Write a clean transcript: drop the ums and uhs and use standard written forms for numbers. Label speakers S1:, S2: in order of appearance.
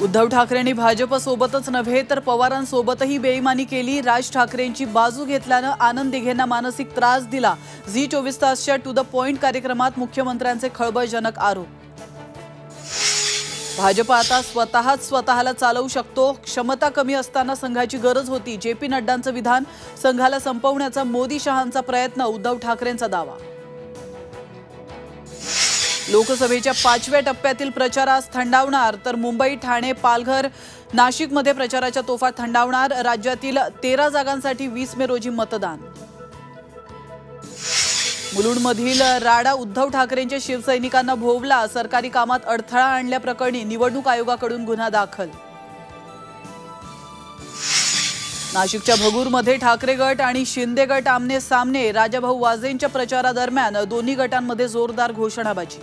S1: उद्धव ठाकरेंनी भाजपसोबतच नव्हे तर पवारांसोबतही बेईमानी केली। राज ठाकरेंची बाजू घेतल्यानं आनंद दिघेंना मानसिक त्रास दिला। झी 24 तासच्या टू द पॉइंट कार्यक्रमात मुख्यमंत्र्यांचे खळबळजनक आरोप। भाजप आता स्वतःला चालवू शकतो, क्षमता कमी असताना संघाची गरज होती। जेपी नड्डांचं विधान, संघाला संपवण्याचा मोदी शहांचा प्रयत्न, उद्धव ठाकरेंचा दावा। लोकसभेच्या 5व्या टप्प्यातील प्रचारास थंडावणार, तर मुंबई, ठाणे, पालघर, नाशिकमध्ये प्रचाराच्या तोफा थंडावणार। राज्यातील 13 जागांसाठी 20 मे रोजी मतदान। मुलुंडमधील राडा, उद्धव ठाकरेंच्या शिवसैनिकांना भोवला। सरकारी कामात अडथळा आणल्याप्रकरणी निवडणूक आयोगाकडून गुन्हा दाखल। नाशिकच्या भगूरमध्ये ठाकरे गट आणि शिंदे गट आमने सामने। राजाभाऊ वाजेंच्या प्रचारादरम्यान दोन्ही गटांमध्ये जोरदार घोषणाबाजी।